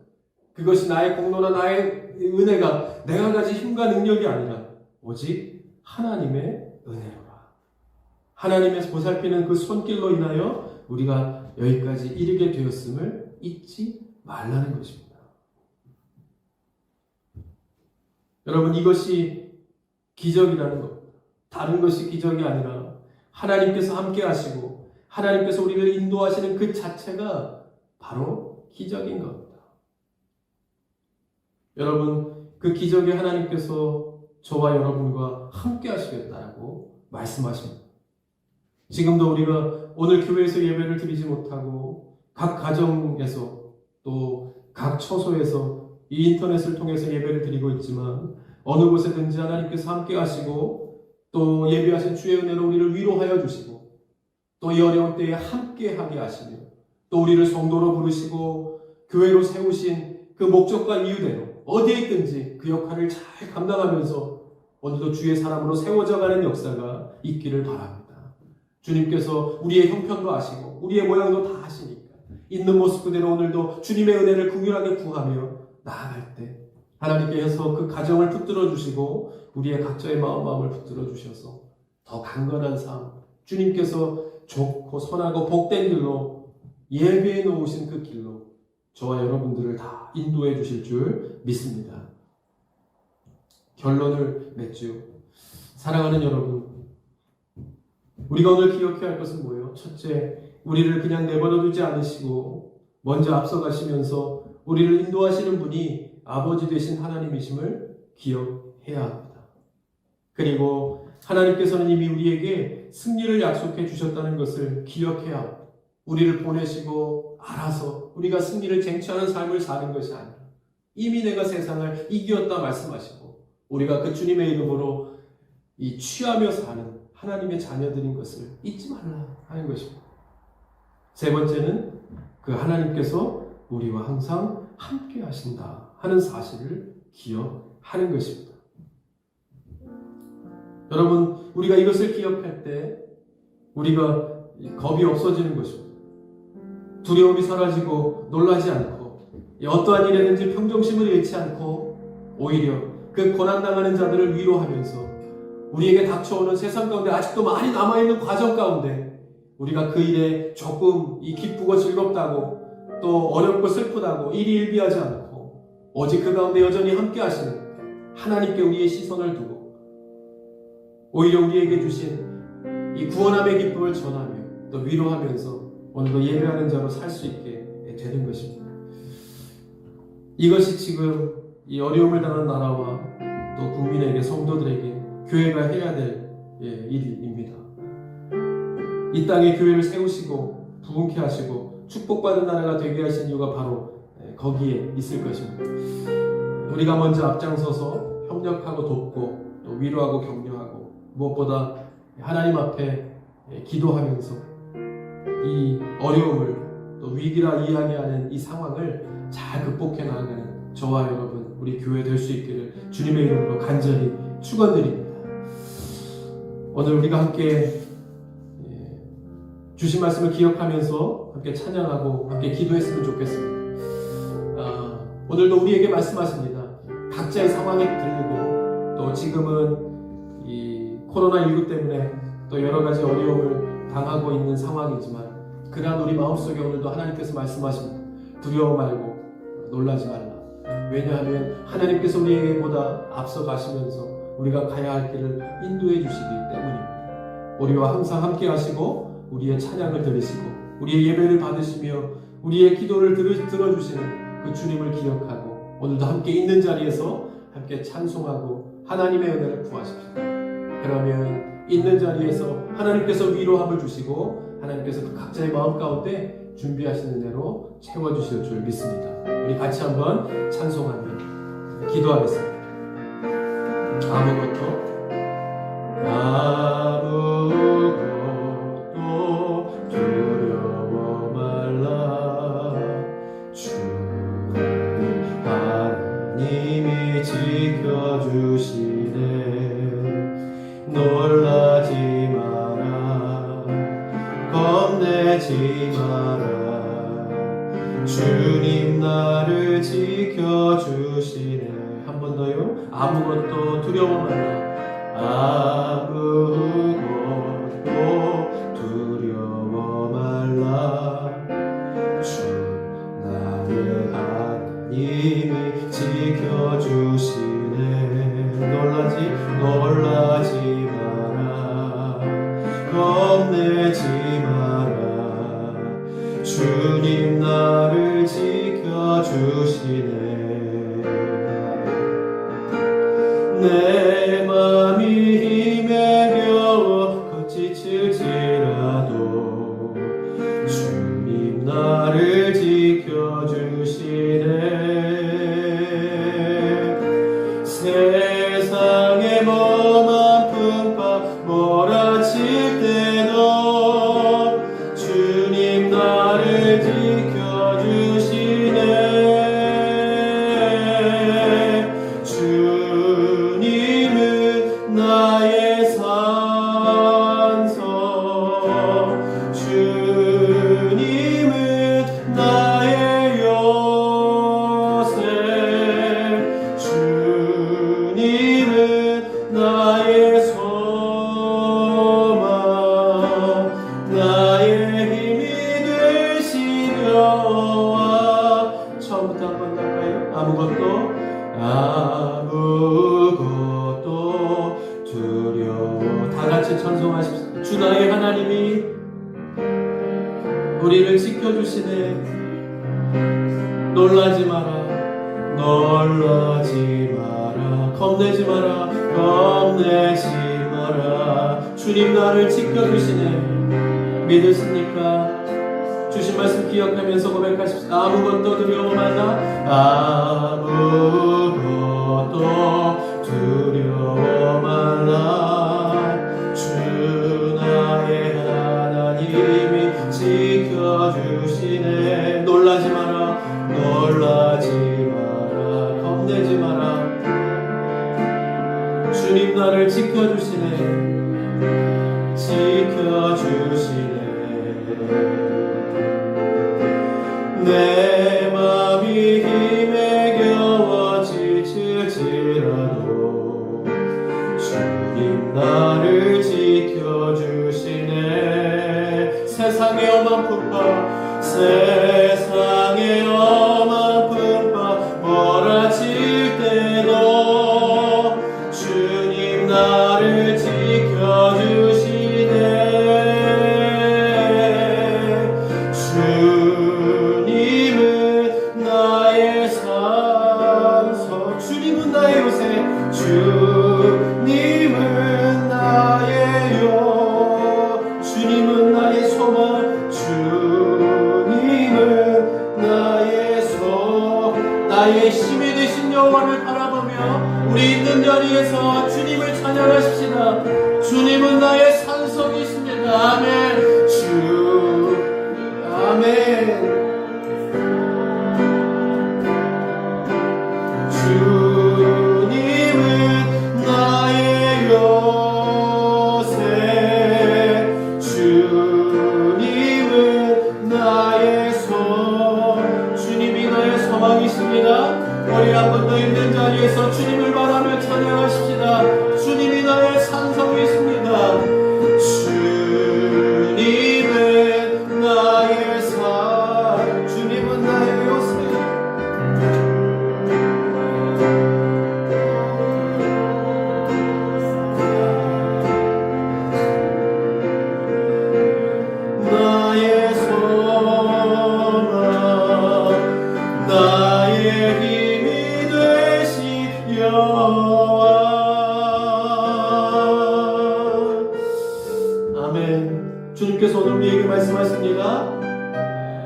그것이 나의 공로나 나의 은혜가 내가 가진 힘과 능력이 아니라 오직 하나님의 은혜로라. 하나님의 보살피는 그 손길로 인하여 우리가 여기까지 이르게 되었음을 잊지 말라는 것입니다. 여러분, 이것이 기적이라는 것. 다른 것이 기적이 아니라 하나님께서 함께 하시고 하나님께서 우리를 인도하시는 그 자체가 바로 기적인 겁니다. 여러분, 그 기적에 하나님께서 저와 여러분과 함께 하시겠다라고 말씀하십니다. 지금도 우리가 오늘 교회에서 예배를 드리지 못하고 각 가정에서 또 각 처소에서 이 인터넷을 통해서 예배를 드리고 있지만 어느 곳에든지 하나님께서 함께 하시고 또 예비하신 주의 은혜로 우리를 위로하여 주시고 또 이 어려운 때에 함께 하게 하시며 또 우리를 성도로 부르시고 교회로 세우신 그 목적과 이유대로 어디에 있든지 그 역할을 잘 감당하면서 오늘도 주의 사람으로 세워져가는 역사가 있기를 바랍니다. 주님께서 우리의 형편도 아시고 우리의 모양도 다 아시니까 있는 모습 그대로 오늘도 주님의 은혜를 긍휼하게 구하며 나아갈 때 하나님께서 그 가정을 붙들어 주시고 우리의 각자의 마음을 붙들어 주셔서 더 강건한 삶, 주님께서 좋고 선하고 복된 길로 예배해 놓으신 그 길로 저와 여러분들을 다 인도해 주실 줄 믿습니다. 결론을 맺죠. 사랑하는 여러분, 우리가 오늘 기억해야 할 것은 뭐예요? 첫째, 우리를 그냥 내버려 두지 않으시고 먼저 앞서가시면서 우리를 인도하시는 분이 아버지 되신 하나님이심을 기억해야 합니다. 그리고 하나님께서는 이미 우리에게 승리를 약속해 주셨다는 것을 기억해야 합니다. 우리를 보내시고 알아서 우리가 승리를 쟁취하는 삶을 사는 것이 아니라 이미 내가 세상을 이겼다 말씀하시고 우리가 그 주님의 이름으로 이 취하며 사는 하나님의 자녀들인 것을 잊지 말라 하는 것입니다. 세 번째는 그 하나님께서 우리와 항상 함께 하신다 하는 사실을 기억하는 것입니다. 여러분, 우리가 이것을 기억할 때 우리가 겁이 없어지는 것입니다. 두려움이 사라지고 놀라지 않고 어떠한 일에든지 평정심을 잃지 않고 오히려 그 고난당하는 자들을 위로하면서 우리에게 닥쳐오는 세상 가운데 아직도 많이 남아있는 과정 가운데 우리가 그 일에 조금 기쁘고 즐겁다고 또 어렵고 슬프다고 일이 일비하지 않고 오직 그 가운데 여전히 함께 하시는 하나님께 우리의 시선을 두고 오히려 우리에게 주신 이 구원함의 기쁨을 전하며 또 위로하면서 오늘도 예배하는 자로 살 수 있게 되는 것입니다. 이것이 지금 이 어려움을 당한 나라와 또 국민에게 성도들에게 교회가 해야 될 일입니다. 이 땅에 교회를 세우시고 부흥케 하시고 축복받은 나라가 되게 하신 이유가 바로 거기에 있을 것입니다. 우리가 먼저 앞장서서 협력하고 돕고 또 위로하고 격려하고 무엇보다 하나님 앞에 기도하면서 이 어려움을 또 위기라 이야기하는 이 상황을 잘 극복해 나가는 저와 여러분 우리 교회 될 수 있기를 주님의 이름으로 간절히 축원드립니다. 오늘 우리가 함께 주신 말씀을 기억하면서 함께 찬양하고 함께 기도했으면 좋겠습니다. 오늘도 우리에게 말씀하십니다. 각자의 상황에 들고 또 지금은 이 코로나19 때문에 또 여러 가지 어려움을 당하고 있는 상황이지만 그러한 우리 마음속에 오늘도 하나님께서 말씀하십니다. 두려워 말고 놀라지 말라. 왜냐하면 하나님께서 우리에게보다 앞서 가시면서 우리가 가야 할 길을 인도해 주시기 때문입니다. 우리와 항상 함께 하시고 우리의 찬양을 들으시고 우리의 예배를 받으시며 우리의 기도를 들어주시는 그 주님을 기억하고 오늘도 함께 있는 자리에서 함께 찬송하고 하나님의 은혜를 구하십시오. 그러면 있는 자리에서 하나님께서 위로함을 주시고 하나님께서 그 각자의 마음 가운데 준비하시는 대로 채워주실 줄 믿습니다. 우리 같이 한번 찬송하며 기도하겠습니다. 아무것도 두려워 말라. 주는 하나님이 지켜주시네. 놀라지 겁내지 마라. 주님 나를 지켜주시네. 한 번 더요. 아무것도 두려워 말라. 아무것도 두려워 말라. 주 나를 하나님이 지켜주시네. 놀라지 마라. 겁내지 마라. 주님 나를 지켜주시네. 내 맘이 힘에 겨워 지칠지라도 주님 나를 지켜주시네. 세상에 험한 풍파 몰아칠 때도 주님 나를 지켜주시네. 주님은 나의 산성, 주님은 나의 요새, 주님은 나의 소망, 나의 힘이 되시려와. 처음부터 한번 할까요? 아무것도 두려워. 다 같이 찬송하십시오. 주 나의 하나님이 우리를 지켜주시네. 놀라지 마라. 겁내지 마라. 겁내지 마라. 주님 나를 지켜주시네. 믿으십니까? 주신 말씀 기억하면서 고백하십시오. 아무것도 두려워 말라. 아무것도 두려워 말라. 주 나의 하나님이 지켜주시네. 놀라지 마라. 겁내지 마라. 주님 나를 지켜주시네. 내 맘이 힘에 겨워 지칠지라도 주님 나를 지켜주시네. 세상의 험한 풍파 몰아칠 때도 주님 나를 지켜주시네. 주님은 나의 산성, 주님은 나의 요새, 주님은 나의 주님은 나의 소망, 주님은 나의 힘이 되신 여호와를 바라보며 우리 있는 자리에서 주님을 찬양하십시다. 주님은 나의 산성이십니다. 아멘. 아멘. 주님은 나의 요새, 주님은 나의 주님이 나의 소망이십니다. 우리 한 번 더 있는 자리에서 주님을 바라며 찬양하십시다. 주님이 나의 산성이십니다. 주님은 나의 주님은 나의 요새. 나의 소망, 나의 힘이 되시 여호와. 아멘. 주님께서 오늘 우리에게 말씀하십니다.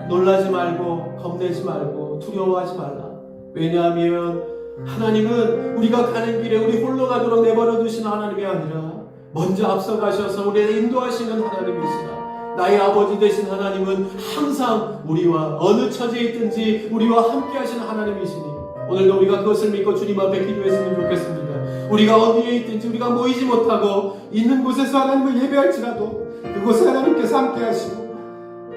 놀라지 말고 겁내지 말고 두려워하지 말라. 왜냐하면 하나님은 우리가 가는 길에 우리 홀로 가도록 내버려 두시는 하나님이 아니라 먼저 앞서가셔서 우리를 인도하시는 하나님이시다. 나의 아버지 되신 하나님은 항상 우리와 어느 처지에 있든지 우리와 함께 하시는 하나님이시니 오늘도 우리가 그것을 믿고 주님 앞에 기도했으면 좋겠습니다. 우리가 어디에 있든지 우리가 모이지 못하고 있는 곳에서 하나님을 예배할지라도 그곳에 하나님께서 함께 하시고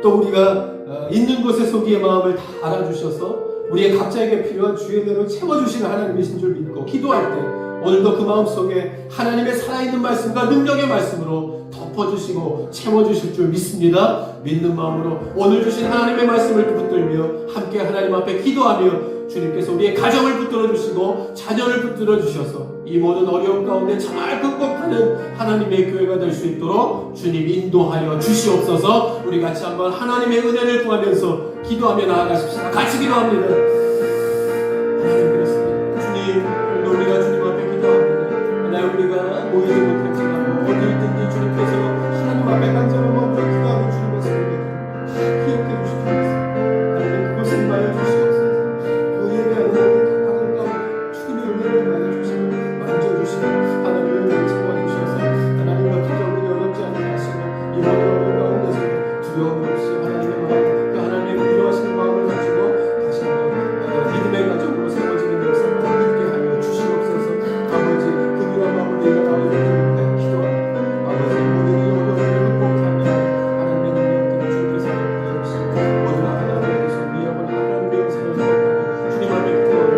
또 우리가 있는 곳에서 우리의 마음을 다 알아주셔서 우리의 각자에게 필요한 주의 은혜로 채워주시는 하나님이신 줄 믿고 기도할 때 오늘도 그 마음속에 하나님의 살아있는 말씀과 능력의 말씀으로 덮어주시고 채워주실 줄 믿습니다. 믿는 마음으로 오늘 주신 하나님의 말씀을 붙들며 함께 하나님 앞에 기도하며 주님께서 우리의 가정을 붙들어 주시고 자녀를 붙들어 주셔서 이 모든 어려움 가운데 잘 극복하는 하나님의 교회가 될 수 있도록 주님 인도하여 주시옵소서. 우리 같이 한번 하나님의 은혜를 구하면서 기도하며 나아가십시다. 같이 기도합니다. 하나님 그렇습니다. 주님 오늘 우리가 주님 앞에 기도합니다. 하나님 우리가 모이지 못할지라도 어디 있든지 주님께서 하나님 앞에 간절한 마음으로 기도하는 주님의 소리를 다 기억해 주시옵소서. 하나님 그것을 임하여 주시옵소서. 그에 대한 모든 각각을 가운데 주님의 은혜를 임하여 주시고 만져주시고 하나님의 은혜를 채워주셔서 하나님과 기적을 어렵지 않게 하시고 이 모든 어려움 가운데서 두려움 없이 하나님의 마음 그 하나님의 부여하시는 마음을 가지고 다시 한번 믿음의 가정으로 세워지는 역사를 있게 하여 주시옵소서. 아버지 그분의 마음을 내가 나의 기도합니다. 아버지 모든 이 어려움을 극복하며 하나님의 능력들을 주님께서 나타내주시고 모든 하나님께서 위험한 하나님의 역사를 회복하고 주님 앞에 기도하는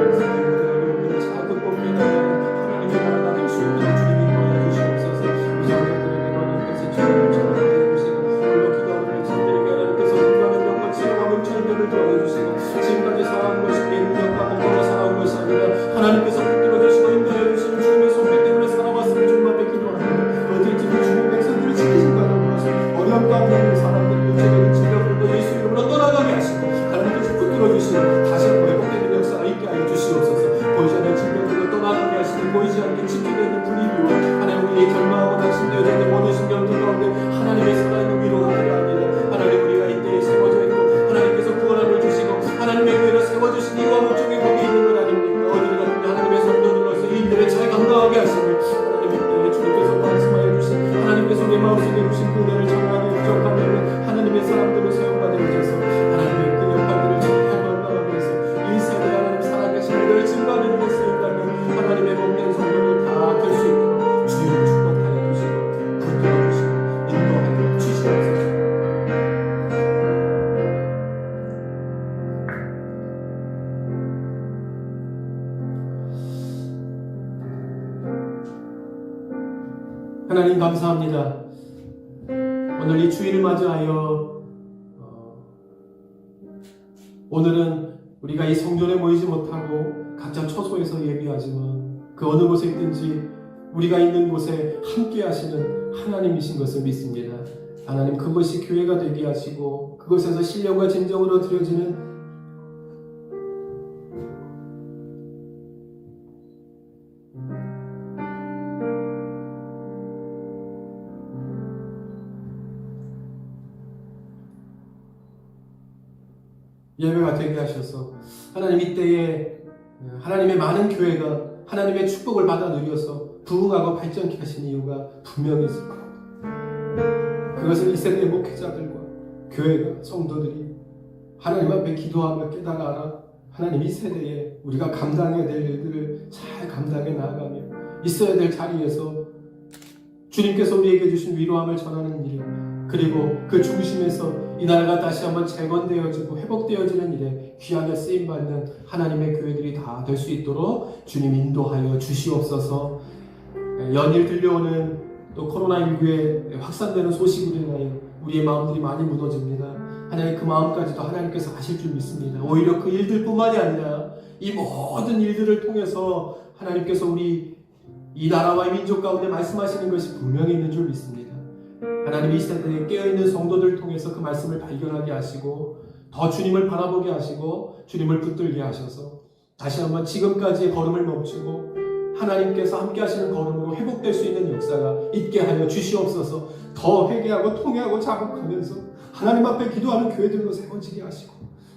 어려움들을 잘 극복해 나가는 하나님의 나라가 될 수 있도록 주님이 도와주시옵소서. 위정자들에게 하나님께서 주님을 전하게 해주시고 오늘도 기도하는 백성들에게 하나님께서 불가능한 명과 치료와 문천들을 도와주시고 지금까지 살아온 것이 내 능력과 공부로 살아온 것이 아니라 하나님께서 붙들어주시고 인도해 주시는 주님의 손길 때문에 살아왔음을 주님 앞에 기도합니다. 어딜지도 주님 백성들을 지키신 바라보면서 어려움 가운데 있는 사람들 육체적인 질병들도 예수 이름으로 떠나가게 하시고 하나님께서 붙들어주시고 다시 한번 회복되는 역사가 있게 하여 주시옵소서. 보이지 않는 질병들도 떠나가게 하시고 보이지 않게 지키고 있는 불의와 하나님 우리의 결마하고 낙심되어 있는 모든 신경들 가운데 하나님의 살아있는 위로가 필요합니다. 하나님 우리가 이때에 세워져 있고 하나님께서 구원함을 주시고 하나님의 교회를 세워주신 이유와 목적이 거기 있는 것 아닙니까? 어디를 가든지 하나님의 성도들로서 이 일들을 잘 감당하게 하시고 하나님 이때에 주님께서 말씀하여 주신 하나님께서 내 마음속에 주신 그 은혜를 정확하게 부족하면 하나님의 사람들로 사용받으셔서 하나님의 그 역할들을 잘 감당하기 위해서 이 세대에 하나님 살아계신 늘 증거하는 데 쓰인다면 하나님의 복된 성도들 다 될 수 있도록 주님을 축복하여 주시고 붙들어 주시고 인도하여 주시옵소서. 하나님 감사합니다. 오늘 이 주일을 맞이하여 오늘은 우리가 이 성전에 모이지 못하고 각자 처소에서 예배하지만 그 어느 곳에 있든지 우리가 있는 곳에 함께 하시는 하나님이신 것을 믿습니다. 하나님 그것이 교회가 되게 하시고 그것에서 신령과 진정으로 드려지는 예배가 되게 하셔서 하나님 이때에 하나님의 많은 교회가 하나님의 축복을 받아 누려서 부흥하고 발전케 하신 이유가 분명히 있을 겁니다. 그것을 이 세대의 목회자들과 교회가 성도들이 하나님 앞에 기도하며 깨달아 하나님 이 세대에 우리가 감당해야 될 일들을 잘 감당해 나아가며 있어야 될 자리에서 주님께서 우리에게 주신 위로함을 전하는 일 그리고 그 중심에서 이 나라가 다시 한번 재건되어지고 회복되어지는 일에 귀하게 쓰임받는 하나님의 교회들이 다 될 수 있도록 주님 인도하여 주시옵소서. 연일 들려오는 또 코로나19에 확산되는 소식으로 인하여 우리의 마음들이 많이 무너집니다. 하나님 그 마음까지도 하나님께서 아실 줄 믿습니다. 오히려 그 일들뿐만이 아니라 이 모든 일들을 통해서 하나님께서 우리 이 나라와 이 민족 가운데 말씀하시는 것이 분명히 있는 줄 믿습니다. 하나님 이 세대에 깨어있는 성도들을 통해서 그 말씀을 발견하게 하시고 더 주님을 바라보게 하시고 주님을 붙들게 하셔서 다시 한번 지금까지의 걸음을 멈추고 하나님께서 함께 하시는 걸음으로 회복될 수 있는 역사가 있게 하여 주시옵소서. 더 회개하고 통회하고 자복하면서 하나님 앞에 기도하는 교회들로 세워지게 하시고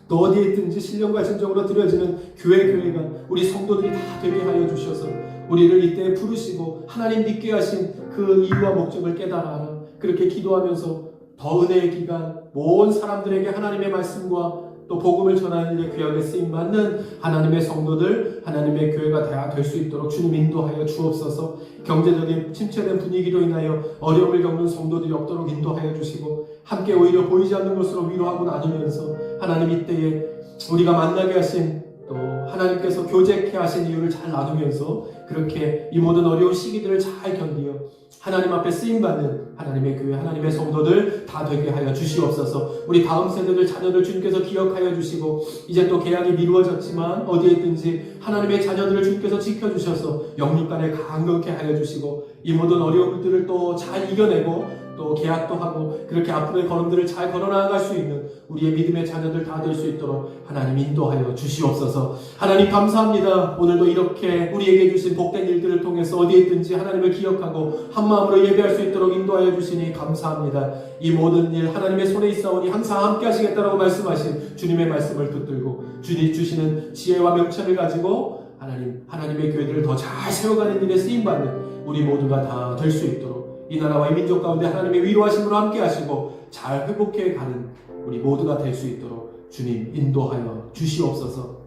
또 어디에 있든지 신령과 진정으로 드려지는 교회가 우리 성도들이 다 되게 하여 주셔서 우리를 이때에 부르시고 하나님 믿게 하신 그 이유와 목적을 깨달아 그렇게 기도하면서 더 은혜의 기간 모든 사람들에게 하나님의 말씀과 또 복음을 전하는 일에 귀하게 쓰임받는 하나님의 성도들, 하나님의 교회가 다 될 수 있도록 주님 인도하여 주옵소서. 경제적인 침체된 분위기로 인하여 어려움을 겪는 성도들이 없도록 인도하여 주시고, 함께 오히려 보이지 않는 것으로 위로하고 나누면서 하나님 이때에 우리가 만나게 하신, 또 하나님께서 교제케 하신 이유를 잘 나누면서 그렇게 이 모든 어려운 시기들을 잘 견디어 하나님 앞에 쓰임받는 하나님의 교회, 하나님의 성도들 다 되게 하여 주시옵소서. 우리 다음 세대들, 자녀들 주님께서 기억하여 주시고, 이제 또 계약이 미루어졌지만 어디에 있든지 하나님의 자녀들을 주님께서 지켜주셔서 영육간에 강건케 하여 주시고, 이 모든 어려움들을 또 잘 이겨내고 또 계약도 하고 그렇게 앞으로의 걸음들을 잘 걸어나갈 수 있는 우리의 믿음의 자녀들 다 될 수 있도록 하나님 인도하여 주시옵소서. 하나님 감사합니다. 오늘도 이렇게 우리에게 주신 복된 일들을 통해서 어디에 있든지 하나님을 기억하고 한마음으로 예배할 수 있도록 인도하여 주시니 감사합니다. 이 모든 일 하나님의 손에 있사오니 항상 함께 하시겠다라고 말씀하신 주님의 말씀을 붙들고 주님 주시는 지혜와 명철을 가지고 하나님의 교회들을 더 잘 세워가는 일에 쓰임받는 우리 모두가 다 될 수 있도록, 이 나라와 이 민족 가운데 하나님의 위로하심으로 함께 하시고 잘 회복해 가는 우리 모두가 될 수 있도록 주님 인도하여 주시옵소서.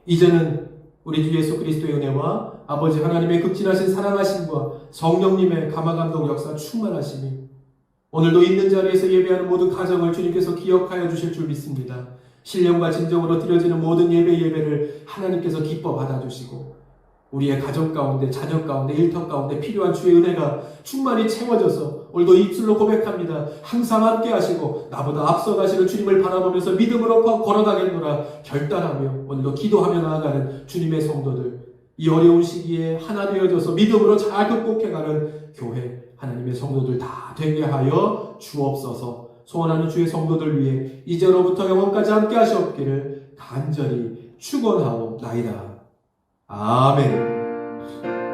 이제는 우리 주 예수 그리스도의 은혜와 아버지 하나님의 극진하신 사랑하심과 성령님의 감화감동 역사 충만하심이 오늘도 있는 자리에서 예배하는 모든 가정을 주님께서 기억하여 주실 줄 믿습니다. 신령과 진정으로 드려지는 모든 예배를 하나님께서 기뻐 받아주시고, 우리의 가정 가운데, 자녀 가운데, 일터 가운데 필요한 주의 은혜가 충만히 채워져서 오늘도 입술로 고백합니다. 항상 함께 하시고 나보다 앞서가시는 주님을 바라보면서 믿음으로 걸어가겠노라 결단하며 오늘도 기도하며 나아가는 주님의 성도들, 이 어려운 시기에 하나 되어져서 믿음으로 잘 극복해가는 교회, 하나님의 성도들 다 되게 하여 주옵소서. 소원하는 주의 성도들 위해 이제로부터 영원까지 함께 하시옵기를 간절히 축원하옵나이다. 아멘.